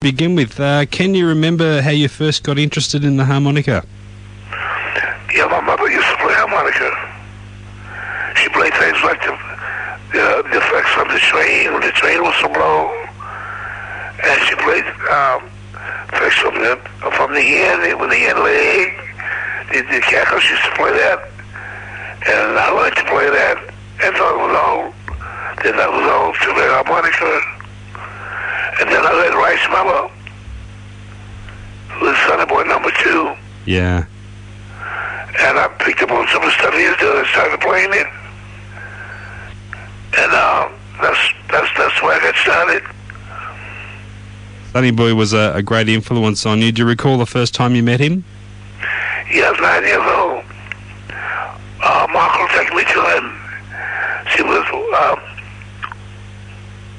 Begin with, can you remember how you first got interested in the harmonica? Yeah, my mother used to play harmonica. She played things like the effects of the train when the train was so low, and she played effects from the hen with the hen leg. The cackles used to play that, and I liked to play that. And thought it was all to play harmonica. And then I read Rice Mama, who was Sonny Boy #2. Yeah. And I picked up on some of the stuff he was doing and started playing it. And that's where I got started. Sonny Boy was a great influence on you. Do you recall the first time you met him? Yeah, I was 9 years old. Mark will take me to him. She was,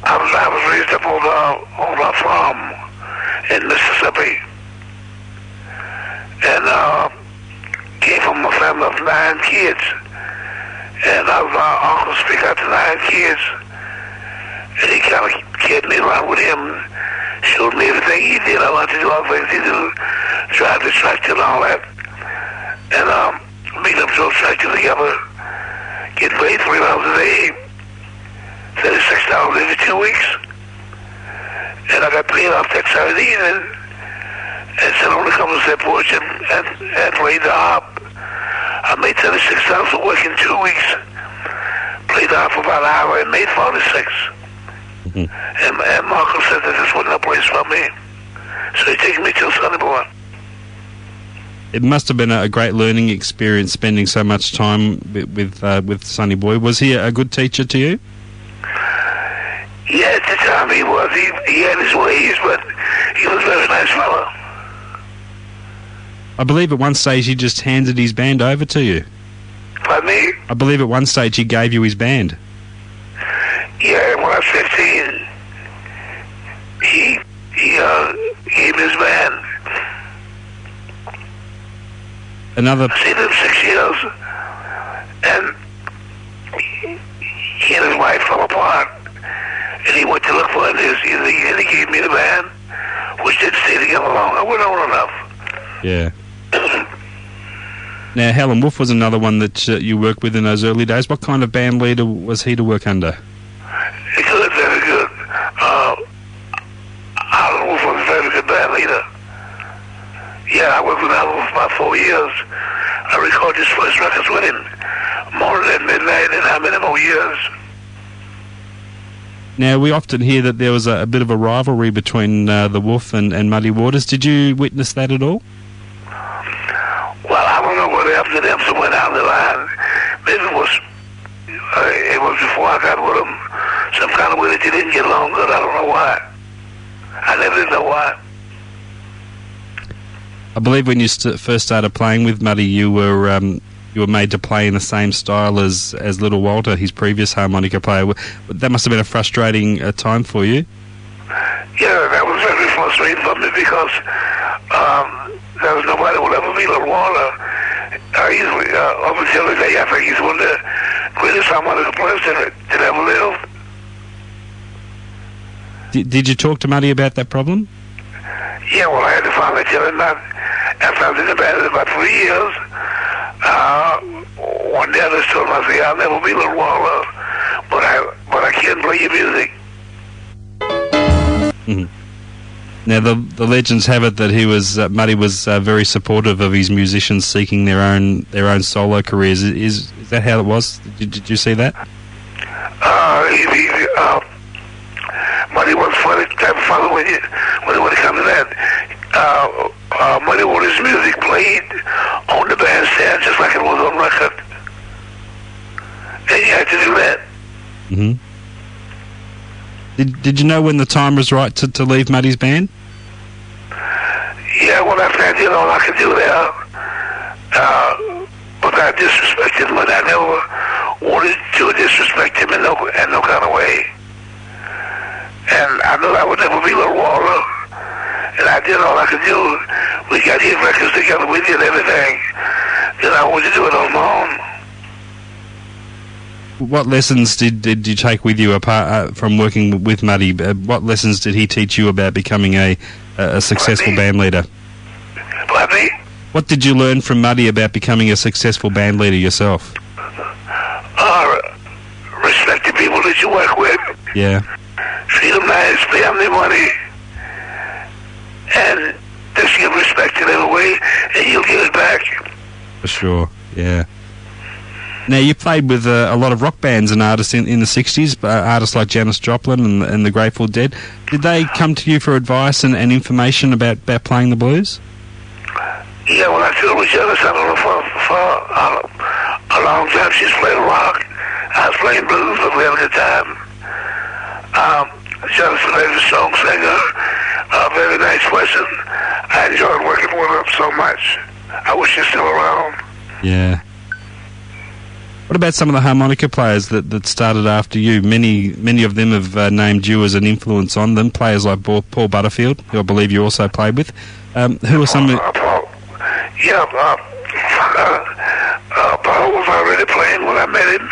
I was raised up on a farm in Mississippi, and came from a family of 9 kids, and I was our uncle speak out to 9 kids, and he kind of carried me around with him, showed me everything he did. I wanted to do all the things he did, drive the tractor and all that, and meet up to a tractor together, get paid $3 a day. $36 every 2 weeks, and I got paid off that Saturday evening, and said only come to that porch and played the harp. I made $36 for work in 2 weeks. Played the harp for about an hour and made 46. And Marco said that this wasn't a place for me, so he took me to Sonny Boy. It must have been a great learning experience spending so much time with Sonny Boy. Was he a good teacher to you? Yeah, at the time he was. He had his ways, but he was a very nice fellow. I believe at one stage he just handed his band over to you. Pardon me? I believe at one stage he gave you his band. Yeah, when I was 15, he gave his band. I stayed there 6 years, and he and his wife fell apart. And he went to look for it, and he gave me the band, which didn't stay together long. I wasn't old enough. Yeah. Now, Helen Wolf was another one that you worked with in those early days. What kind of band leader was he to work under? Good, very good. Helen Wolf was a very good band leader. Yeah, I worked with Helen Wolf for about 4 years. I recorded his first records with him, Morning and Midnight, and how many more years. Now, we often hear that there was a bit of a rivalry between the Wolf and Muddy Waters. Did you witness that at all? Well, I don't know what happened to them somewhere down the line. Maybe it was before I got with them. Some kind of way that they didn't get along good. I don't know why. I never did know why. I believe when you first started playing with Muddy, you were made to play in the same style as Little Walter, his previous harmonica player. That must have been a frustrating time for you. Yeah, that was very frustrating for me because there was nobody who would ever be Little Walter. Up until the day, I think he's one of the greatest harmonica players that ever lived. Did you talk to Muddy about that problem? Yeah, well, I had to finally tell him that after I was in the band for about 3 years. One day I just told him, I said, I'll never be Little Walter, but I can play your music. Mm-hmm. Now, the legends have it that Muddy was very supportive of his musicians seeking their own solo careers. Is that how it was? Did you see that? Muddy was funny type of fellow when it comes to that. Muddy wanted his music played on the bandstand just like it was on record. And you had to do that. Mm-hmm. Did you know when the time was right to leave Muddy's band? Yeah, well, I did all I could do there. But I disrespected him, and I never wanted to disrespect him in no kind of way. And I knew I would never be Little Walter. And I did all I could do. We got hit records together, we did everything. Then I wanted to do it on my own. What lessons did you take with you apart from working with Muddy? What lessons did he teach you about becoming a successful band leader? Pardon me? What did you learn from Muddy about becoming a successful band leader yourself? Respect the people that you work with. Yeah. Treat them nice, pay them their money, and just give respect in every way, and you'll get it back. For sure, yeah. Now, you played with a lot of rock bands and artists in the 60s, artists like Janice, Joplin and the Grateful Dead. Did they come to you for advice and information about playing the blues? Yeah, when I toured with Janice, I don't know, for a long time, she was playing rock. I was playing blues, but we had a good time. Janice is a very strong singer, a very nice person. I enjoyed working with her so much. I wish she's still around. Yeah. What about some of the harmonica players that started after you? Many of them have named you as an influence on them. Players like Paul Butterfield, who I believe you also played with. Who are some? Paul. Yeah, Paul was already playing when I met him,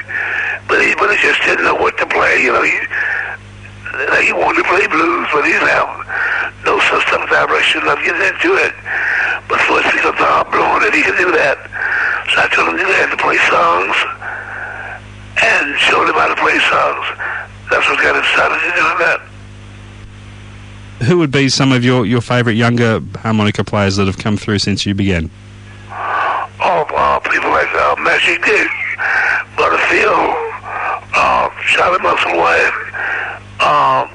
but he just didn't know what to play. You know, he wanted to play blues, but he didn't have no system direction of getting into it. But first he got the harp blowing, and he could do that. So I told him he had to play songs and showed him how to play songs. That's what got him started to doing that. Who would be some of your favourite younger harmonica players that have come through since you began? People like Magic Dick, Butterfield, Charlie Musselwhite, I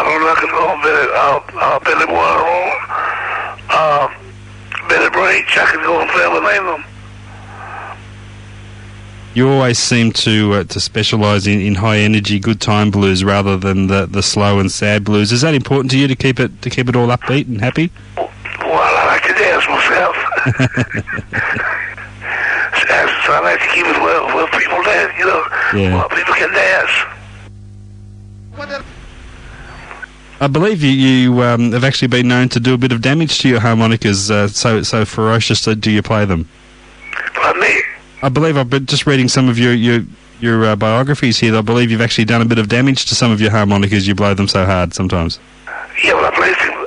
don't know, I can go Billy Warhol, Billy Branch, I can go and family name them. You always seem to specialise in high energy, good time blues rather than the slow and sad blues. Is that important to you to keep it all upbeat and happy? Well, I like to dance myself. So I like to keep it where people dance, you know, where people can dance. I believe you have actually been known to do a bit of damage to your harmonicas, so ferociously do you play them? Pardon me? I believe I've been just reading some of your biographies here. I believe you've actually done a bit of damage to some of your harmonicas. You blow them so hard sometimes. Yeah, when I play them,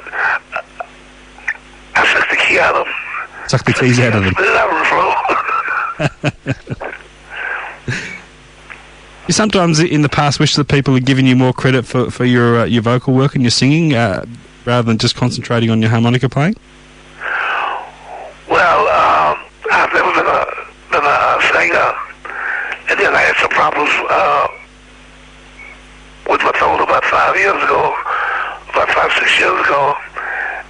I suck the key out of them. Suck the keys out of them. Spit it out on the floor. You sometimes in the past wish that people had given you more credit for your vocal work and your singing rather than just concentrating on your harmonica playing? Well, I've never been a singer, and then I had some problems with my throat about 5 years ago, about 5-6 years ago,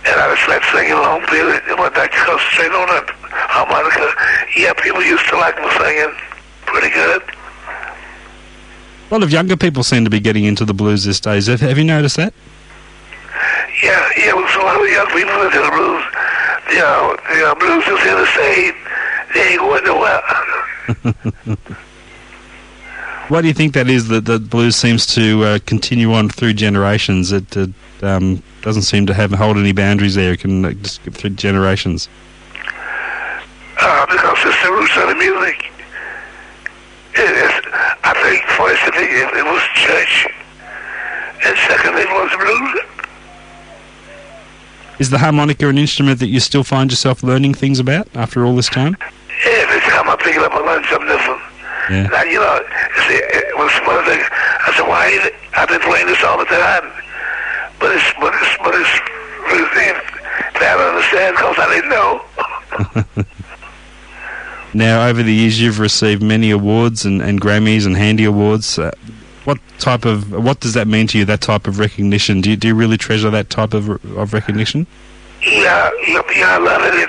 and I just left singing a long period and went back to concentrate on the harmonica. Yeah, people used to like my singing pretty good. A lot of younger people seem to be getting into the blues these days. Have you noticed that? Yeah, there's a lot of young people into the blues. The blues is here to stay. They ain't going nowhere. Why do you think that is, that the blues seems to continue on through generations? It doesn't seem to hold any boundaries there. It can just get through generations. Because it's the roots of the music. I think first it was church, and secondly it was blues. Is the harmonica an instrument that you still find yourself learning things about after all this time? Yeah, every time I pick it up, I learn something different. Yeah. Now, you know, it was one thing. I said, why? I've been playing this all the time, but it's really thing that I understand because I didn't know. Now, over the years, you've received many awards and Grammys and Handy Awards. What does that mean to you? That type of recognition? Do you really treasure that type of recognition? Yeah, I love it.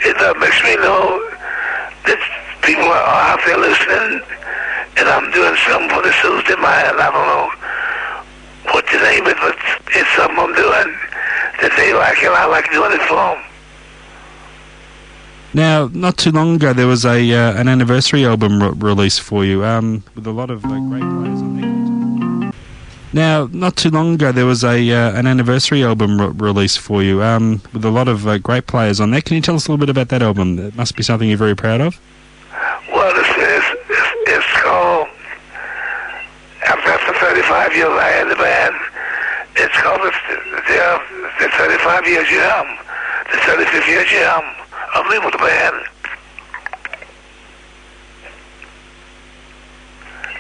It makes me know that people are out there listening, and I'm doing something for the soothes their mind. I don't know what to name it, but it's something I'm doing that they like, and I like doing it for them. Now, not too long ago, there was an anniversary album released for you with a lot of great players on there. Now, not too long ago, there was an anniversary album released for you with a lot of great players on there. Can you tell us a little bit about that album? It must be something you're very proud of. Well, it's called 35 years I had the band. It's called the 35 year jam. The 35th year jam. I'm leaving with the band.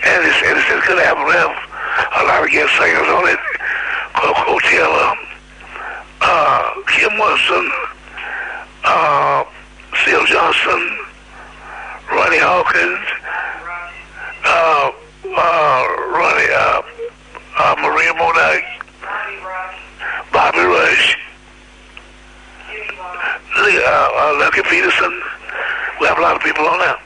And it's a good album. We have a lot of guest singers on it. Coco Taylor, Kim Wilson, Seal Johnson, Ronnie Hawkins, Maria Monak, Bobby Rush, Lucky Peterson. We have a lot of people on there.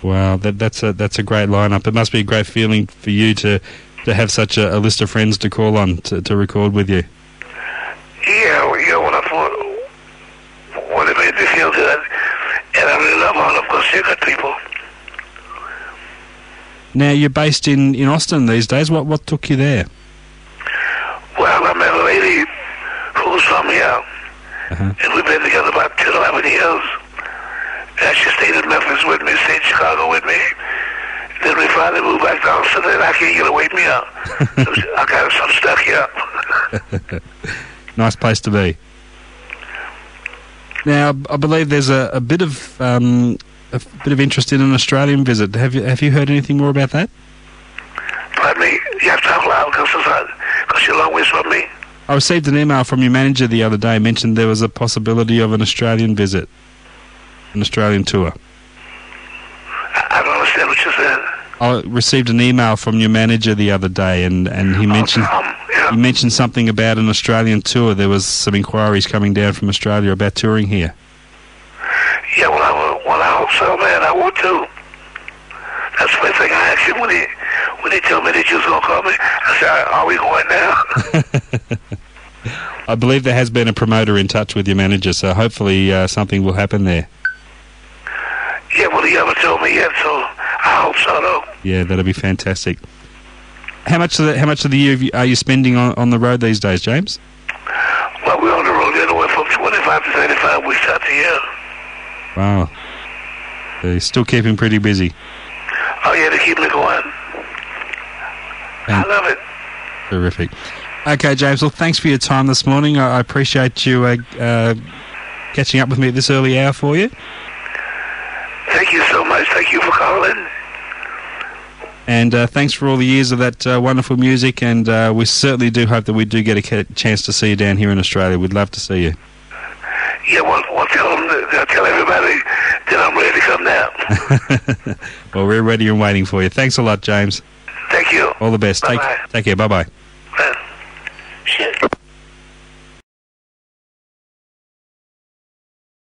Wow, that's a great lineup. It must be a great feeling for you to have such a list of friends to call on to record with you. Yeah, when it made me feel good, and I really love all of them because they're good people. Now, you're based in Austin these days. What took you there? Well, I met a lady who's from here, and we've been together about 10, 11 years. And she stayed in Memphis with me, stayed in Chicago with me. Then we finally moved back to Austin, and I can't get away from here. So I'm stuck here. Nice place to be. Now, I believe there's a bit of interest in an Australian visit. Have you heard anything more about that? Pardon me? You have to talk loud because you're a long ways from me. I received an email from your manager the other day, mentioned there was a possibility of an Australian visit, an Australian tour. I don't understand what you said. I received an email from your manager the other day, and he mentioned he mentioned something about an Australian tour. There was some inquiries coming down from Australia about touring here. Yeah, well, I hope so, man. I want to. That's the first thing I asked him when he told me that you was going to call me. I said, are we going now? I believe there has been a promoter in touch with your manager, so hopefully something will happen there. Yeah, well, he haven't told me yet, so I hope so, though. Yeah, that'll be fantastic. How much of the year are you spending on the road these days, James? Well, we're on the road anywhere from 25 to 35 weeks out the year. Wow. So you're still keeping pretty busy. Oh, yeah, they keep me going. I love it. Terrific. Okay, James, well, thanks for your time this morning. I appreciate you catching up with me at this early hour for you. Thank you so much. Thank you for calling. And thanks for all the years of that wonderful music, and we certainly do hope that we do get a chance to see you down here in Australia. We'd love to see you. Yeah, well tell everybody that I'm ready to come now. Well, we're ready and waiting for you. Thanks a lot, James. Thank you. All the best. Bye-bye. Take care. Bye-bye.